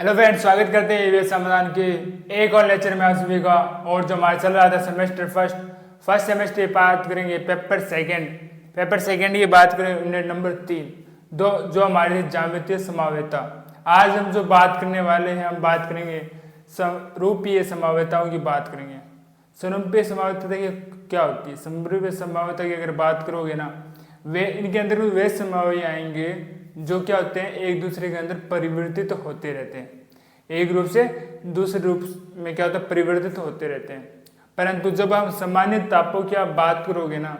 Hello friends, स्वागत करते हैं ईवीएस समाधान के एक और लेक्चर में आप सभी का। और जो हमारा चल रहा था सेमेस्टर फर्स्ट सेमेस्टर की बात करेंगे। पेपर सेकंड की बात करेंगे यूनिट नंबर 3 दो जो हमारी ज्यामितीय समावेता। आज हम जो बात करने वाले हैं, हम बात करेंगे समरूपीय समावेताओं की बात करेंगे। समरूपीय समावेता देखिए क्या होती है। समरूपीय समावेता की अगर बात करोगे ना, वे इनके अंदर वे समावय आएंगे जो क्या होते हैं, एक दूसरे के अंदर परिवर्तित होते रहते हैं। एक रूप से दूसरे रूप में क्या होता है, परिवर्तित होते रहते हैं। परंतु जब हम सामान्य तापों की आप बात करोगे ना,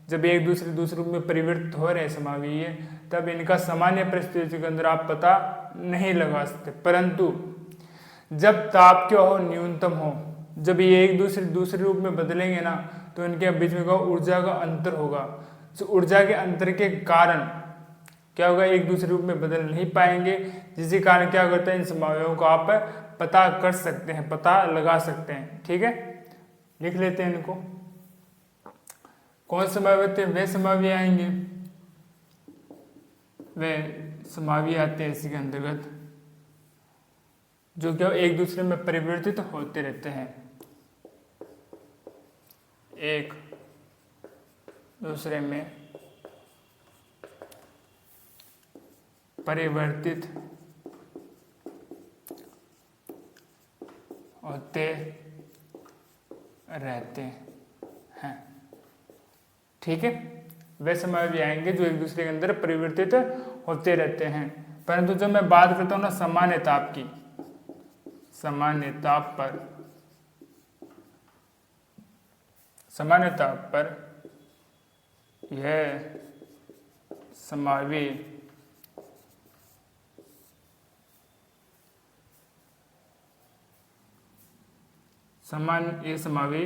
जब एक दूसरे रूप में परिवर्तित हो रहे हैं समावीय, तब इनका सामान्य परिस्थिति के अंदर आप पता नहीं लगा सकते। परंतु जब ताप क्या हो, न्यूनतम हो, जब ये एक दूसरे रूप में बदलेंगे ना, तो इनके बीच में ऊर्जा का अंतर होगा। जो ऊर्जा के अंतर के कारण क्या होगा, एक दूसरे रूप में बदल नहीं पाएंगे, जिसके कारण क्या करते हैं, इन समावयों को आप पता कर सकते हैं, पता लगा सकते हैं। ठीक है, लिख लेते हैं इनको। कौन समावय थे, वे समावय आएंगे, वे समावय आते हैं इसी के अंतर्गत जो क्या एक दूसरे में परिवर्तित होते रहते हैं, एक दूसरे में परिवर्तित होते रहते हैं। ठीक है, वे समय भी आएंगे जो एक दूसरे के अंदर परिवर्तित होते रहते हैं। परंतु जब मैं बात करता हूँ ना सामान्य ताप की, सामान्य ताप पर यह समावय ये समावय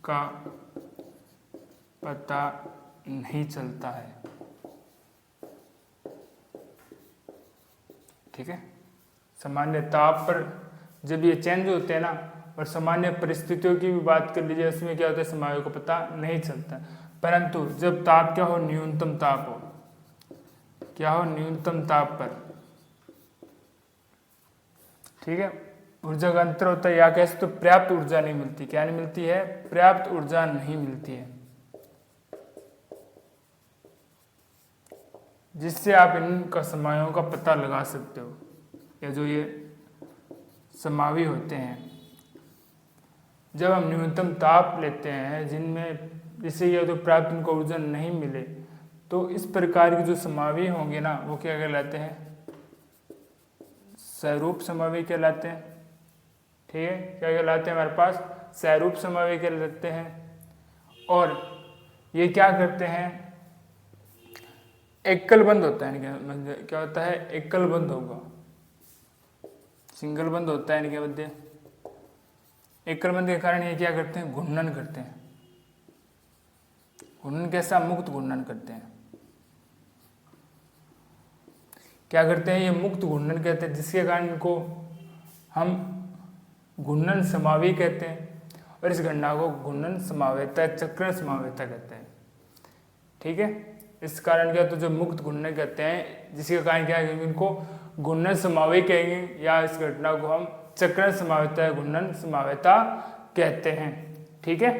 का पता नहीं चलता है। ठीक है, सामान्य ताप पर जब ये चेंज होते हैं ना, और सामान्य परिस्थितियों की भी बात कर लीजिए, उसमें क्या होता है, समावय को पता नहीं चलता। परंतु जब ताप क्या हो, न्यूनतम ताप हो, क्या हो, न्यूनतम ताप पर, ठीक है, ऊर्जा का अंतर होता है, या कैसे तो पर्याप्त ऊर्जा नहीं मिलती। क्या नहीं मिलती है, पर्याप्त ऊर्जा नहीं मिलती है, जिससे आप इनका समावयों का पता लगा सकते हो। या जो ये समावय होते हैं, जब हम न्यूनतम ताप लेते हैं जिनमें जिससे यह तो पर्याप्त इनको ऊर्जा नहीं मिले, तो इस प्रकार के जो समावय होंगे ना, वो क्या कहलाते हैं, स्वरूप समावय कहलाते हैं। ठीक है, क्या कहलाते हैं, हमारे पास स्वरूप समावय कहलाते हैं। और ये क्या करते हैं, एकल बंद होता है इनके, क्या होता है, एकल बंद होगा, सिंगल बंद होता है इनके मध्य। एकल बंद के कारण ये क्या करते हैं, घूर्णन करते हैं। घूर्णन कैसा, मुक्त घूर्णन करते हैं। क्या करते हैं, ये मुक्त घूर्णन कहते हैं, जिसके कारण इनको हम घूर्णन समावय कहते हैं। और इस घटना को घूर्णन समावेता, चक्रण समावेता कहते हैं। ठीक है, इस कारण क्या, तो जो मुक्त घूर्णन कहते हैं, जिसके कारण क्या है, इनको घूर्णन समावय कहेंगे, या इस घटना को हम चक्रण समावेता, घूर्णन समावेता कहते हैं। ठीक है,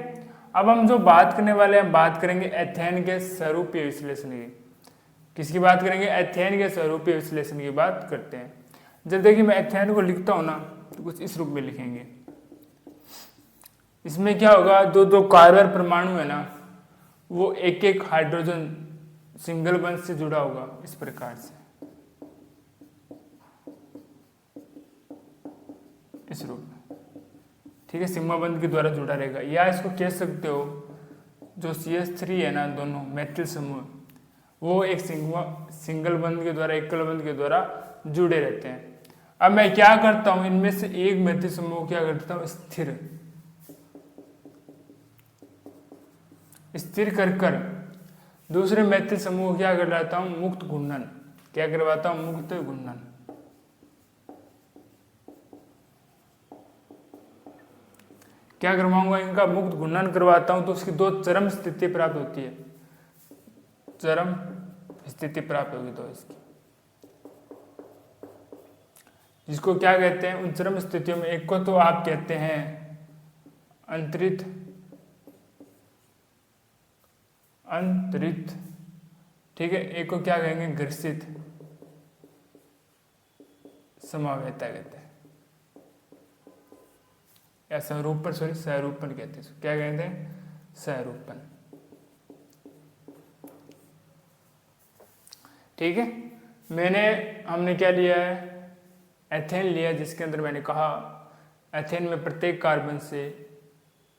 अब हम जो बात करने वाले हैं, बात करेंगे एथेन के स्वरूपीय विश्लेषण की। किसकी बात करेंगे, एथेन के स्वरूपीय विश्लेषण की बात करते हैं। जब देखिए मैं एथेन को लिखता हूँ ना, तो कुछ इस रूप में लिखेंगे। इसमें क्या होगा, दो कार्बन परमाणु है ना, वो एक एक हाइड्रोजन सिंगल बंध से जुड़ा होगा इस प्रकार से, इस रूप में। ठीक है, सिग्मा बंध के द्वारा जुड़ा रहेगा। या इसको कह सकते हो, जो CH3 है ना, दोनों मैथिल समूह, वो एक सिंगल बंध के द्वारा, एकल बंध के द्वारा जुड़े रहते हैं। अब मैं क्या करता हूं, इनमें से एक मैथिल समूह क्या करता हूं, स्थिर कर दूसरे मैथिल समूह क्या करवाता हूं, मुक्त घूर्णन। क्या करवाता हूं, मुक्त घूर्णन। क्या करवाऊंगा, इनका मुक्त घूर्णन करवाता हूं, तो उसकी दो चरम स्थिति प्राप्त होती है, चरम स्थिति प्राप्त होगी तो इसकी, जिसको क्या कहते हैं, उन चरम स्थितियों में एक को तो आप कहते हैं अंतरित अंतरित, ठीक है, एक को क्या कहेंगे, घर्षित समावेता कहते हैं, या सहरूपण, सॉरी सहरूपण कहते हैं, क्या कहते हैं, सहरूपण। ठीक है, हमने क्या लिया है, एथेन लिया, जिसके अंदर मैंने कहा एथेन में प्रत्येक कार्बन से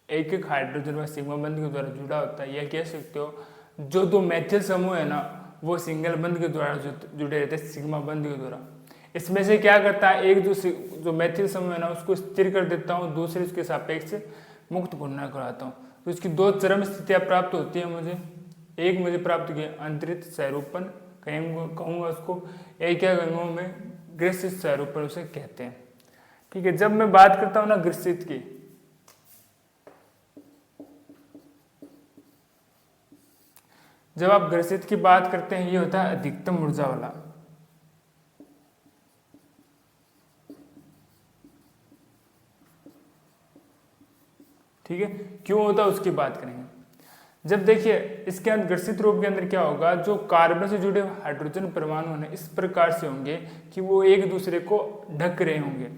एक एक हाइड्रोजन व सिग्मा बंध के द्वारा जुड़ा होता है, या कह सकते हो जो दो मैथिल समूह है ना वो सिंगल बंध के द्वारा जुड़े रहते हैं सिग्मा बंध के द्वारा। इसमें से क्या करता है, एक दूसरे जो मैथिल समूह है ना उसको स्थिर कर देता हूँ, दूसरे उसके सापेक्ष मुक्त घूर्णन कराता हूँ, तो इसकी दो चरम स्थितियाँ प्राप्त होती है मुझे। एक मुझे प्राप्त की अंतरित सहरूपण कहूँगा उसको, एक क्या कहूँगा मैं, ग्रसित सहरूपण उसे कहते हैं। ठीक है, जब मैं बात करता हूँ ना ग्रसित की, जब आप ग्रसित की बात करते हैं ये होता है अधिकतम ऊर्जा वाला। ठीक है, क्यों होता है उसकी बात करेंगे। जब देखिए इसके अंदर ग्रसित रूप के अंदर क्या होगा, जो कार्बन से जुड़े हाइड्रोजन परमाणु हैं इस प्रकार से होंगे कि वो एक दूसरे को ढक रहे होंगे।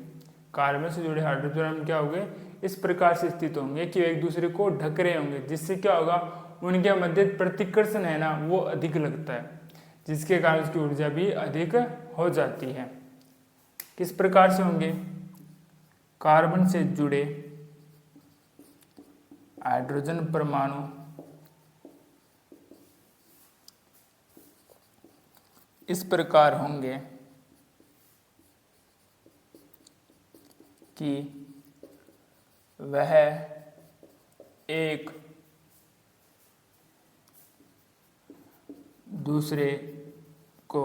कार्बन से जुड़े हाइड्रोजन क्या होंगे, इस प्रकार से स्थित होंगे कि एक दूसरे को ढक रहे होंगे, जिससे क्या होगा, उनके मध्य प्रतिकर्षण है ना वो अधिक लगता है, जिसके कारण उसकी ऊर्जा भी अधिक हो जाती है। किस प्रकार से होंगे, कार्बन से जुड़े हाइड्रोजन परमाणु इस प्रकार होंगे कि वह एक दूसरे को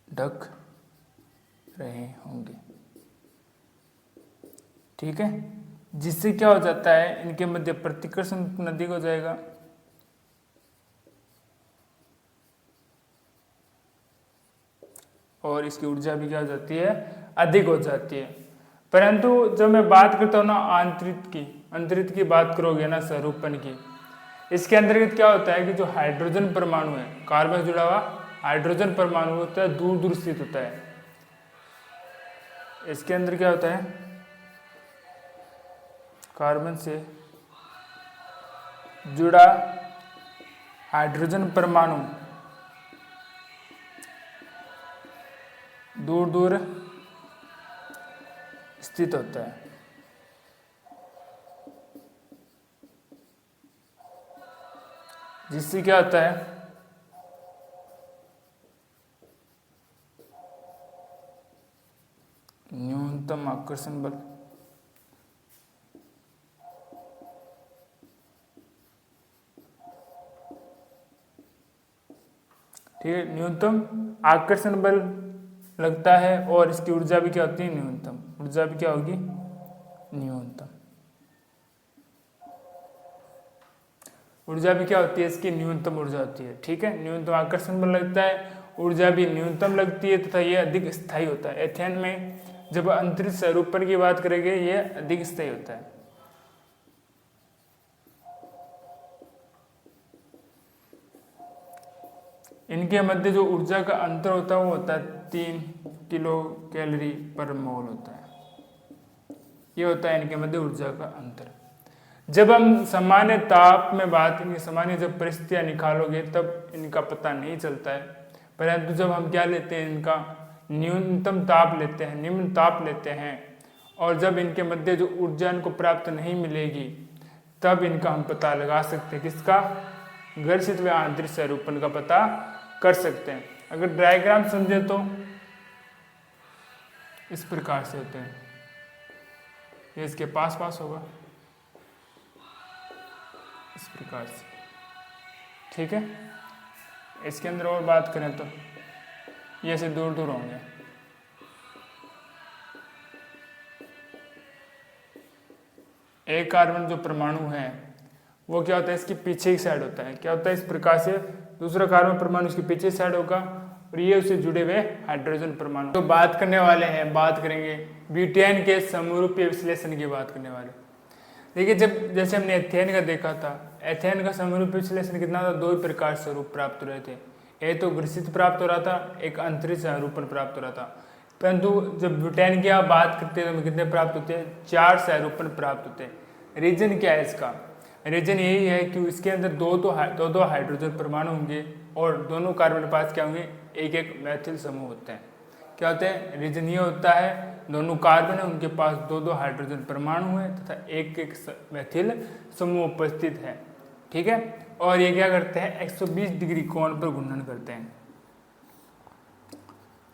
ढक रहे होंगे। ठीक है, जिससे क्या हो जाता है, इनके मध्य प्रतिकर्षण अधिक हो जाएगा, और इसकी ऊर्जा भी क्या हो जाती है, अधिक हो जाती है। परंतु जब मैं बात करता हूँ ना अंतरित की बात करोगे ना सहरूपण की, इसके अंतर्गत क्या होता है कि जो हाइड्रोजन परमाणु है, कार्बन से जुड़ा हुआ हाइड्रोजन परमाणु होता है, दूर दूर स्थित होता है। इसके अंदर क्या होता है, कार्बन से जुड़ा हाइड्रोजन परमाणु दूर दूर स्थित होता है। जिससे क्या होता है, न्यूनतम आकर्षण बल। ठीक है, न्यूनतम आकर्षण बल लगता है, और इसकी ऊर्जा भी क्या होती है, न्यूनतम। ऊर्जा भी क्या होगी, न्यूनतम। ऊर्जा भी क्या होती है, इसकी न्यूनतम ऊर्जा होती है। ठीक है, न्यूनतम आकर्षण बल लगता है, ऊर्जा भी न्यूनतम लगती है, तथा यह अधिक स्थायी होता है। एथेन में जब अंतरित सहरूपण की बात करेंगे यह अधिक स्थायी होता है। इनके मध्य जो ऊर्जा का अंतर होता है वो होता है 3 किलो कैलोरी पर मोल होता है। ये होता है इनके मध्य ऊर्जा का अंतर। जब हम सामान्य ताप में बात करेंगे, सामान्य जब परिस्थितियां निकालोगे तब इनका पता नहीं चलता है, परंतु जब हम क्या लेते हैं, इनका न्यूनतम ताप लेते हैं, निम्न ताप लेते हैं, और जब इनके मध्य जो ऊर्जा इनको प्राप्त नहीं मिलेगी तब इनका हम पता लगा सकते हैं, किसका, घर्षित व आंतरिक सहरूपण का पता कर सकते हैं। अगर डायग्राम समझे तो इस प्रकार से होते हैं, ये इसके पास होगा इस प्रकार से। ठीक है, इसके अंदर और बात करें तो ये से दूर दूर होंगे। एक कार्बन जो परमाणु है वो क्या होता है, इसके पीछे की साइड होता है। क्या होता है, इस प्रकार से दूसरा कार्बन परमाणु इसके पीछे साइड होगा, और ये उससे जुड़े हुए हाइड्रोजन परमाणु। तो बात करने वाले हैं, बात करेंगे ब्यूटेन के समरूपीय विश्लेषण की बात करने वाले। देखिए, जैसे हमने एथेन का देखा था, एथेन का समरूपीय विश्लेषण कितना था, 2 प्रकार से रूप प्राप्त हो रहे थे। एक तो ग्रसित प्राप्त हो रहा था, एक अंतरिक्ष स्वरूपण प्राप्त हो रहा था। परंतु जब ब्यूटेन की आप बात करते हैं तो कितने प्राप्त होते हैं, 4 स्वरूपण प्राप्त होते हैं। रीजन क्या है इसका, रीजन यही है कि इसके अंदर दो हाइड्रोजन परमाणु होंगे और दोनों कार्बन पास क्या होंगे, एक एक मैथिल समूह होते हैं। क्या होते हैं, रीजन ये होता है दोनों कार्बन है उनके पास 2 हाइड्रोजन परमाणु है तथा एक एक मैथिल समूह उपस्थित है। ठीक है, और ये क्या करते हैं, 120 डिग्री कोण पर घूर्णन करते हैं।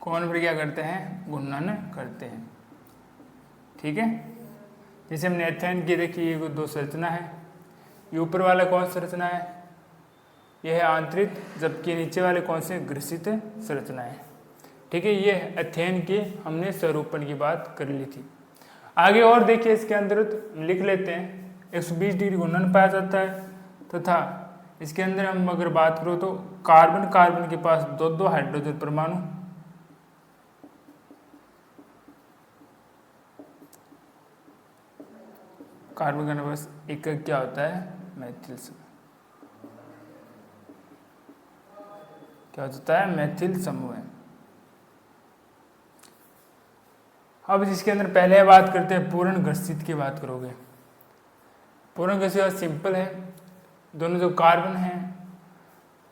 कोण पर क्या करते हैं, घूर्णन करते हैं। ठीक है, जैसे हमने एथेन की देखी, ये 2 संरचना है। ये ऊपर वाला कौन संरचना है, यह है आंतरिक, जबकि नीचे वाले कौन से, ग्रसित संरचना है। ठीक है, ये एथेन की हमने स्वरूपण की बात कर ली थी। आगे और देखिए, इसके अंदर लिख लेते हैं 120 डिग्री घूर्णन पाया जाता है तथा इसके अंदर हम अगर बात करो तो कार्बन के पास 2 हाइड्रोजन परमाणु, कार्बन के पास एक क्या होता है, मैथिल समूह। क्या होता है, मैथिल समूह है। अब जिसके अंदर पहले बात करते हैं पूर्ण घर्षित की बात करोगे। पूर्ण घर्षित सिंपल है, दोनों जो कार्बन हैं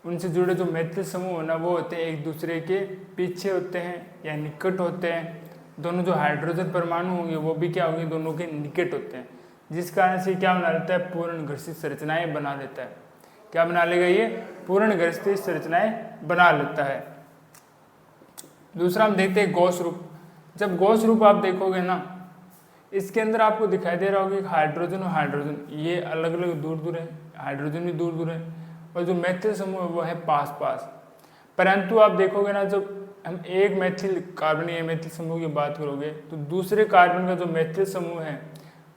उनसे जुड़े जो मैथिल समूह होना वो होते हैं एक दूसरे के पीछे होते हैं या निकट होते हैं। दोनों जो हाइड्रोजन परमाणु होंगे वो भी क्या होंगे, दोनों के निकट होते हैं, जिस कारण से क्या बना लेता है, पूर्ण घर्षित संरचनाएं बना लेता है। क्या बना लेगा, ये पूर्ण घर्षित संरचनाएं बना लेता है। दूसरा हम देखते हैं गॉस रूप। जब गॉस रूप आप देखोगे ना, इसके अंदर आपको दिखाई दे रहा होगा कि हाइड्रोजन और हाइड्रोजन ये अलग अलग दूर दूर है, हाइड्रोजन भी दूर दूर है और जो मैथिल समूह है वो है पास पास। परंतु आप देखोगे ना, जब हम एक मैथिल कार्बन या मैथिल समूह की बात करोगे तो दूसरे कार्बन का जो मैथिल समूह है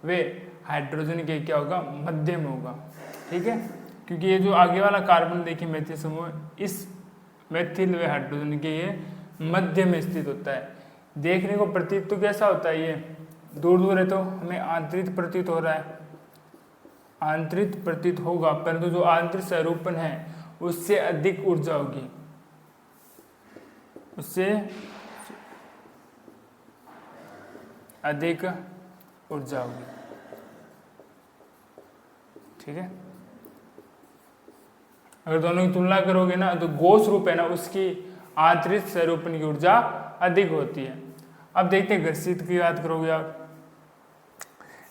वे हाइड्रोजन के क्या होगा, मध्य में होगा। ठीक है, क्योंकि ये जो आगे वाला कार्बन देखिए मैथिल समूह, इस मैथिल व हाइड्रोजन के ये मध्य में स्थित होता है। देखने को प्रतीत तो कैसा होता है, ये दूर दूर है तो हमें आंतरिक प्रतीत हो रहा है, आंतरिक प्रतीत होगा, परंतु जो आंतरिक स्वरूपण है उससे अधिक ऊर्जा होगी, उससे अधिक ऊर्जा होगी। ठीक है, अगर दोनों की तुलना करोगे ना तो गॉस रूप है ना, उसकी आंतरिक स्वरूपण की ऊर्जा अधिक होती है। अब देखते हैं घर्षित की बात करोगे आप।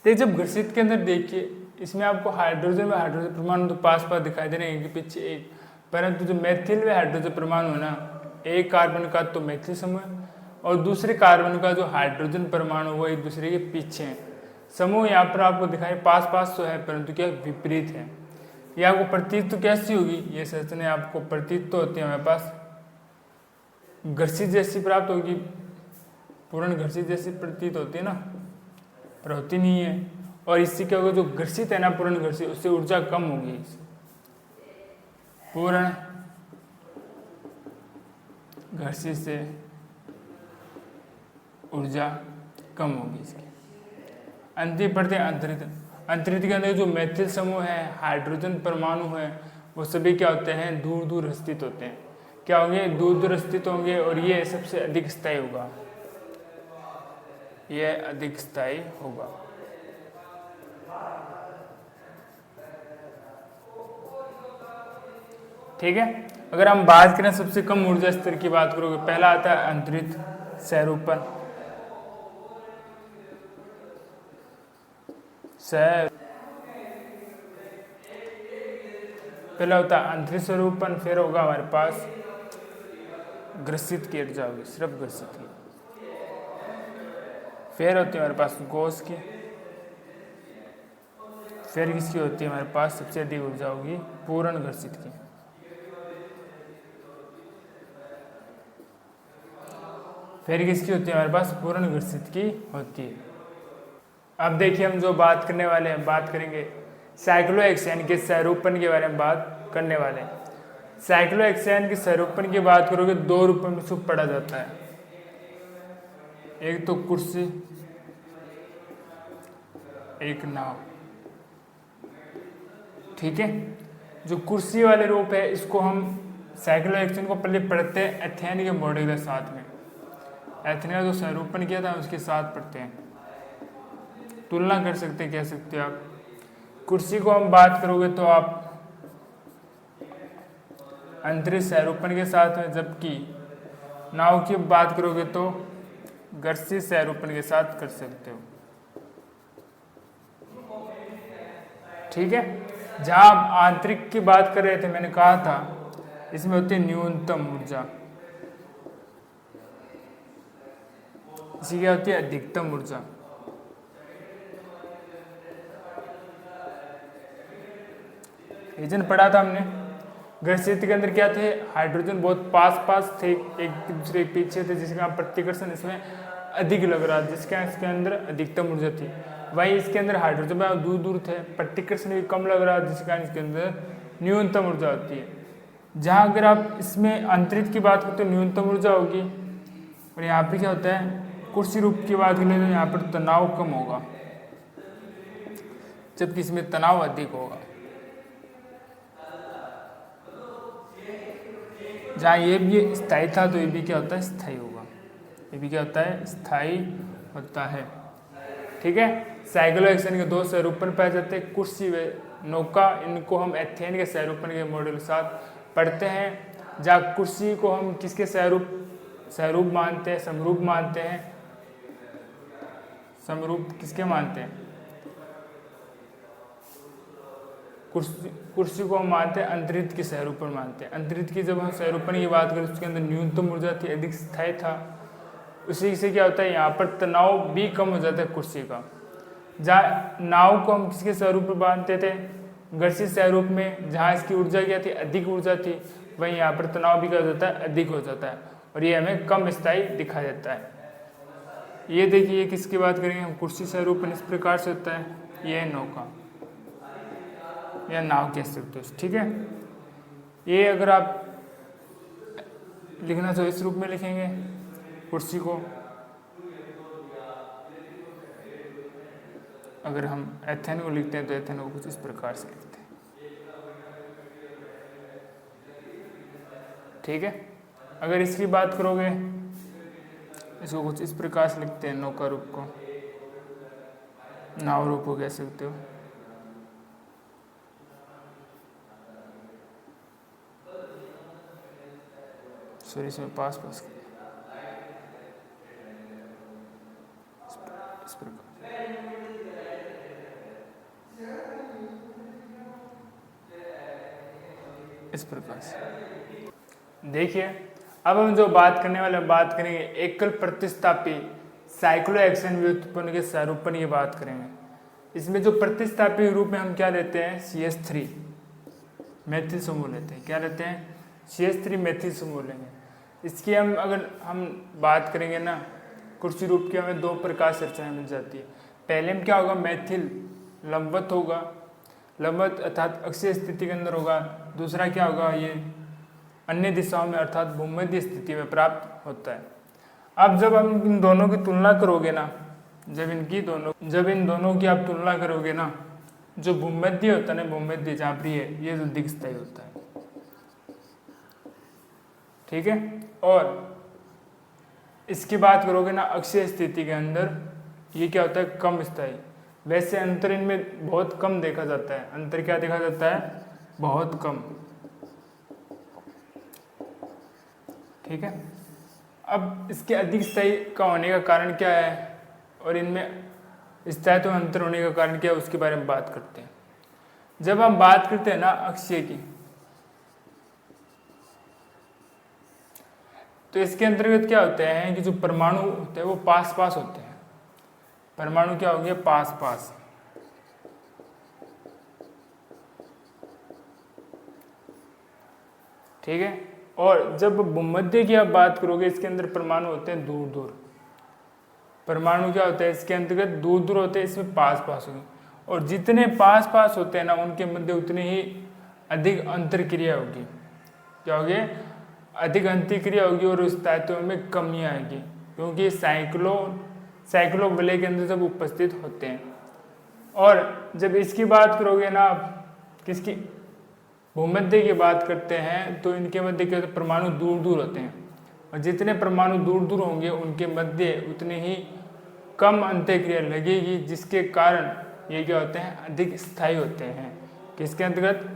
देखिए, जब घर्षित के अंदर देखिए, इसमें आपको हाइड्रोजन व हाइड्रोजन परमाणु तो पास पास दिखाई दे रहे हैं कि पीछे एक, परंतु जो मैथिल व हाइड्रोजन परमाणु है ना, एक कार्बन का तो मैथिल समूह और दूसरे कार्बन का जो हाइड्रोजन परमाणु वो एक दूसरे के पीछे है। समूह यहाँ पर आपको दिखाई पास पास तो है, परंतु क्या विपरीत है। ये आपको प्रतीत तो कैसी होगी, ये संरचनाएं आपको प्रतीत तो होती है हमारे पास घर्षित जैसी प्राप्त होगी, पूर्ण घर्षित जैसी प्रतीत होती है ना, पर होती नहीं है। और इससे क्या होगा, जो घर्षित है ना पूर्ण घर्षित, उससे ऊर्जा कम होगी। पूर्ण घर्षित से ऊर्जा कम होगी इसकी। अंतिम पढ़ते हैं अंतरिक्ष। अंतरिक्ष के अंदर जो मैथिल समूह है, हाइड्रोजन परमाणु है, वो सभी क्या होते हैं, दूर दूर स्थित होते हैं। क्या होंगे, दूर दूर स्थित होंगे और ये सबसे अधिक स्थायी होगा, यह अधिक स्थायी होगा। ठीक है, अगर हम बात करें सबसे कम ऊर्जा स्तर की बात करोगे, पहला आता है अंतरिक्ष स्वरूपण। पहला होता है अंतरिक्ष स्वरूपण, फिर होगा हमारे पास ग्रसित की ऊर्जा होगी, सिर्फ ग्रसित की। फिर होती है हमारे पास गॉस की, फिर किसकी होती है हमारे पास सबसे अधिक ऊर्जा होगी, पूर्ण घर्षित की। फिर किसकी होती है हमारे पास, पूर्ण घर्षित की होती है। अब देखिए, हम जो बात करने वाले हैं, बात करेंगे साइक्लोहेक्सेन के स्वरूपण के बारे में बात करने वाले हैं। साइक्लोहेक्सेन की स्वरूपन की बात करोगे 2 रूपों में से पढ़ा जाता है। एक तो कुर्सी, एक नाव। ठीक है, जो कुर्सी वाले रूप है इसको हम साइक्लोहेक्सेन को पहले पढ़ते हैं एथेन के मॉडल के साथ में। एथेन का जो स्वरूपन किया था उसके साथ पढ़ते हैं, तुलना कर सकते हैं, कह सकते हो आप। कुर्सी को हम बात करोगे तो आप अंतरिक्ष स्वरूपन के साथ में, जबकि नाव की बात करोगे तो गर्सी स्वरूपन के साथ कर सकते हो। ठीक है, जहां आप आंतरिक की बात कर रहे थे मैंने कहा था इसमें होती है न्यूनतम ऊर्जा, इसी क्या होती है अधिकतम ऊर्जा। रीजन पढ़ा था हमने, ग्रसित के अंदर क्या थे, हाइड्रोजन बहुत पास पास थे, एक दूसरे के पीछे थे, जिसका प्रतिकर्षण इसमें अधिक लग रहा, जिसका इसके अंदर अधिकतम ऊर्जा थी। वहीं इसके अंदर हाइड्रोजन में दूर दूर थे, प्रतिकर्षण भी कम लग रहा, जिसका इसके अंदर न्यूनतम ऊर्जा होती है। जहाँ अगर आप इसमें अंतरिक्ष की बात करते तो न्यूनतम ऊर्जा होगी, और यहाँ पे क्या होता है कुर्सी रूप की बात करें तो यहाँ पर तनाव कम होगा, जबकि इसमें तनाव अधिक होगा। जहाँ ये भी स्थायी था तो ये भी क्या होता है स्थायी होगा, ये भी क्या होता है स्थायी होता है। ठीक है, साइक्लोहेक्सेन के 2 स्वरूपन पाए जाते हैं, कुर्सी व नौका। इनको हम एथेन के स्वरूपन के मॉडल के साथ पढ़ते हैं। जहाँ कुर्सी को हम किसके स्वरूप मानते हैं, समरूप मानते हैं। समरूप किसके मानते हैं, कुर्सी को हम मानते हैं अंतरिक्ष की स्वरूपन मानते हैं। अंतरिक्ष की जब हम स्वरूपन की बात करें उसके अंदर न्यूनतम ऊर्जा थी, अधिक स्थायी था। उसी से क्या होता है यहाँ पर तनाव भी कम हो जाता है कुर्सी का। जहाँ नाव को हम किसके स्वरूप में मानते थे, गर्सित स्वरूप में, जहाँ इसकी ऊर्जा क्या थी अधिक ऊर्जा थी, वहीं यहाँ पर तनाव भी क्या हो जाता है अधिक हो जाता है, और ये हमें कम स्थायी दिखा देता है। ये देखिए किसकी बात करेंगे हम, कुर्सी स्वरूपन इस प्रकार से होता है, ये नौका या नाव कह सकते हो। ठीक है, ये अगर आप लिखना तो इस रूप में लिखेंगे कुर्सी को। अगर हम एथेन को लिखते हैं तो एथेन को कुछ इस प्रकार से लिखते हैं। ठीक है, अगर इसकी बात करोगे इसको कुछ इस प्रकार से लिखते हैं, नौका रूप को, नाव रूप को कह सकते हो। सॉरी, इसमें पास पास इस प्रकार। इस प्रकार से देखिए, अब हम जो बात करने वाले बात करेंगे एकल प्रतिस्थापी साइक्लोहेक्सेन व्युत्पन्न के स्वरूपन की बात करेंगे। इसमें जो प्रतिस्थापी रूप में हम क्या लेते हैं, CH3 मेथिल समूह लेते हैं। क्या लेते हैं, CH3 मेथिल समूह लेंगे। इसकी अगर हम बात करेंगे ना, कुर्सी रूप की हमें 2 प्रकार से चर्चाएं मिल जाती है। पहले में क्या होगा, मेथिल लंबवत होगा, लंबवत अर्थात अक्षीय स्थिति के अंदर होगा। दूसरा क्या होगा, ये अन्य दिशाओं में अर्थात भूमध्य स्थिति में प्राप्त होता है। अब जब हम इन दोनों की तुलना करोगे ना, जब इन दोनों की आप तुलना करोगे ना, जो भूमध्य होता है ना, भूमध्य जहाँ पर ये जो अधिक स्थायी होता है। ठीक है, और इसकी बात करोगे ना अक्षीय स्थिति के अंदर, ये क्या होता है कम स्थायी। वैसे अंतर इनमें बहुत कम देखा जाता है। अंतर क्या देखा जाता है, बहुत कम। ठीक है, अब इसके अधिक स्थायी का होने का कारण क्या है, और इनमें स्थायित्व तो अंतर होने का कारण क्या है, उसके बारे में बात करते हैं। जब हम बात करते हैं ना अक्षीय की, तो इसके अंतर्गत क्या होते हैं कि जो परमाणु होते हैं वो पास पास होते हैं। परमाणु क्या हो गया, पास पास। ठीक है, और जब भूमध्य की आप बात करोगे, इसके अंदर परमाणु होते हैं दूर दूर। परमाणु क्या होता है, इसके अंतर्गत दूर दूर होते हैं, इसमें पास पास होंगे। और जितने पास पास होते हैं ना, उनके मध्य उतनी ही अधिक अंतर क्रिया होगी। क्या होगी, अधिक अंतःक्रिया होगी और उस तत्वों में कमी आएगी, क्योंकि साइक्लो वलय के अंदर जब उपस्थित होते हैं। और जब इसकी बात करोगे ना आप, किसकी, भूमध्य की बात करते हैं, तो इनके मध्य क्या होता है, परमाणु दूर दूर होते हैं, और जितने परमाणु दूर दूर होंगे उनके मध्य उतनी ही कम अंतःक्रिया लगेगी, जिसके कारण ये क्या होते हैं, अधिक स्थायी होते हैं। किसके अंतर्गत,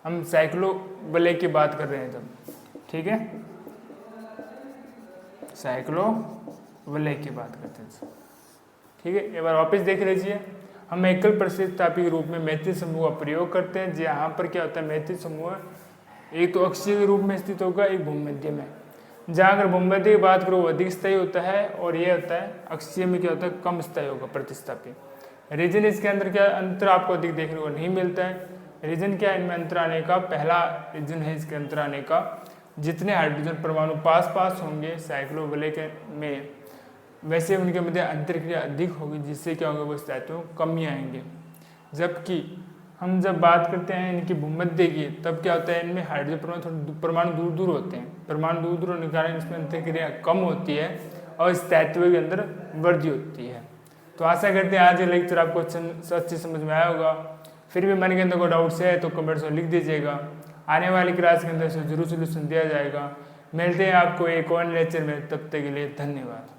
हम साइक्लो वलय की बात कर रहे हैं जब, ठीक है, साइक्लो वलय की बात करते हैं, ठीक है। एक बार वापस देख लीजिए, हम एकल प्रतिस्थापी के रूप में मैत्री समूह का प्रयोग करते हैं। यहाँ पर क्या होता है, मैत्री समूह एक तो अक्षीय के रूप में स्थित होगा, एक भूमध्य में। जहाँ अगर भूमध्य की बात करो वो अधिक स्थायी होता है, और ये होता है अक्षीय में क्या होता है, कम स्थायी होगा प्रतिस्थापी। रीजन इसके अंदर क्या अंतर आपको अधिक देखने को नहीं मिलता है। रीजन क्या है, इनमें अंतर आने का, पहला रीजन है इसके अंतर आने का, जितने हाइड्रोजन परमाणु पास पास होंगे साइक्लो वलय के में, वैसे उनके मध्य अंतरक्रिया अधिक होगी, जिससे क्या होगा, वो स्थायित्व कमी आएंगे। जबकि हम जब बात करते हैं इनकी भूमध्य की, तब क्या होता है, इनमें हाइड्रोजन परमाणु दूर दूर होते हैं, परमाणु दूर दूर होने के कारण इसमें अंतरक्रिया कम होती है और स्थायित्व के अंदर वृद्धि होती है। तो आशा करते हैं आज ये लेक्चर आपको अच्छी समझ में आया होगा। फिर भी मन के अंदर कोई डाउट्स है तो कमेंट्स में लिख दीजिएगा, आने वाली क्लास के अंदर से जरूर सोल्यूशन दिया जाएगा। मिलते हैं आपको एक और लेक्चर में, तब तक के लिए धन्यवाद।